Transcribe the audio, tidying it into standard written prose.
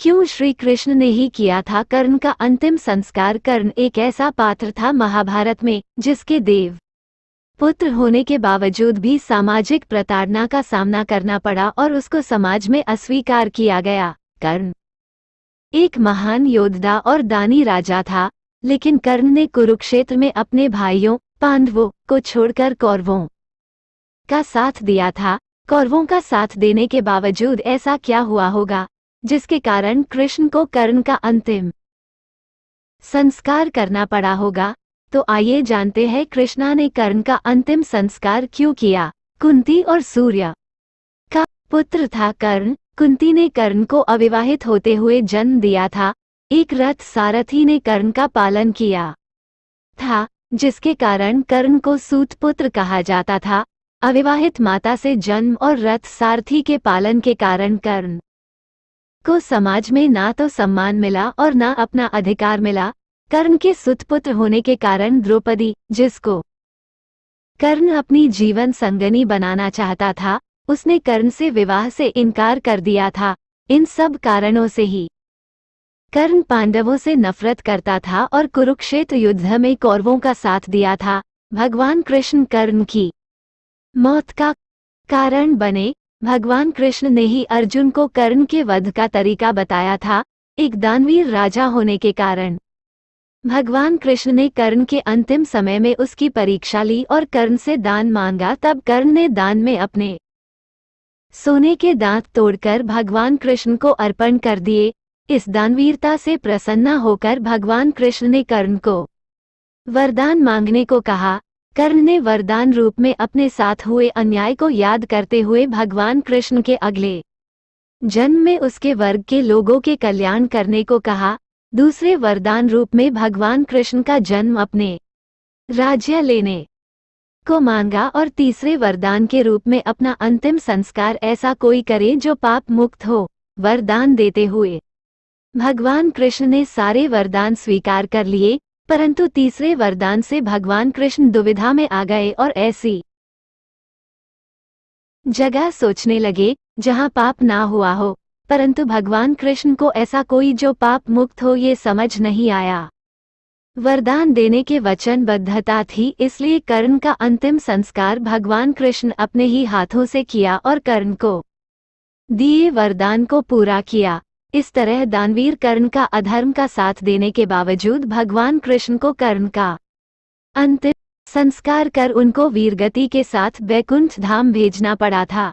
क्यों श्री कृष्ण ने ही किया था कर्ण का अंतिम संस्कार। कर्ण एक ऐसा पात्र था महाभारत में जिसके देव पुत्र होने के बावजूद भी सामाजिक प्रताड़ना का सामना करना पड़ा और उसको समाज में अस्वीकार किया गया। कर्ण एक महान योद्धा और दानी राजा था, लेकिन कर्ण ने कुरुक्षेत्र में अपने भाइयों पांडवों को छोड़कर कौरवों का साथ दिया था। कौरवों का साथ देने के बावजूद ऐसा क्या हुआ होगा जिसके कारण कृष्ण को कर्ण का अंतिम संस्कार करना पड़ा होगा? तो आइए जानते हैं कृष्णा ने कर्ण का अंतिम संस्कार क्यों किया। कुंती और सूर्य का पुत्र था कर्ण। कुंती ने कर्ण को अविवाहित होते हुए जन्म दिया था। एक रथ सारथी ने कर्ण का पालन किया था, जिसके कारण कर्ण को सूत पुत्र कहा जाता था। अविवाहित माता से जन्म और रथ सारथी के पालन के कारण कर्ण को समाज में ना तो सम्मान मिला और ना अपना अधिकार मिला। कर्ण के सुतपुत्र होने के कारण द्रौपदी, जिसको कर्ण अपनी जीवन संगनी बनाना चाहता था, उसने कर्ण से विवाह से इनकार कर दिया था। इन सब कारणों से ही कर्ण पांडवों से नफरत करता था और कुरुक्षेत्र युद्ध में कौरवों का साथ दिया था। भगवान कृष्ण कर्ण की मौत का कारण बने। भगवान कृष्ण ने ही अर्जुन को कर्ण के वध का तरीका बताया था। एक दानवीर राजा होने के कारण भगवान कृष्ण ने कर्ण के अंतिम समय में उसकी परीक्षा ली और कर्ण से दान मांगा। तब कर्ण ने दान में अपने सोने के दांत तोड़कर भगवान कृष्ण को अर्पण कर दिए। इस दानवीरता से प्रसन्न होकर भगवान कृष्ण ने कर्ण को वरदान मांगने को कहा। कर्ण ने वरदान रूप में अपने साथ हुए अन्याय को याद करते हुए भगवान कृष्ण के अगले जन्म में उसके वर्ग के लोगों के कल्याण करने को कहा। दूसरे वरदान रूप में भगवान कृष्ण का जन्म अपने राज्य लेने को मांगा और तीसरे वरदान के रूप में अपना अंतिम संस्कार ऐसा कोई करे जो पाप मुक्त हो। वरदान देते हुए भगवान कृष्ण ने सारे वरदान स्वीकार कर लिए, परंतु तीसरे वरदान से भगवान कृष्ण दुविधा में आ गए और ऐसी जगह सोचने लगे जहां पाप ना हुआ हो। परंतु भगवान कृष्ण को ऐसा कोई जो पाप मुक्त हो ये समझ नहीं आया। वरदान देने के वचनबद्धता थी, इसलिए कर्ण का अंतिम संस्कार भगवान कृष्ण अपने ही हाथों से किया और कर्ण को दिए वरदान को पूरा किया। इस तरह दानवीर कर्ण का अधर्म का साथ देने के बावजूद भगवान कृष्ण को कर्ण का अंतिम संस्कार कर उनको वीरगति के साथ बैकुंठ धाम भेजना पड़ा था।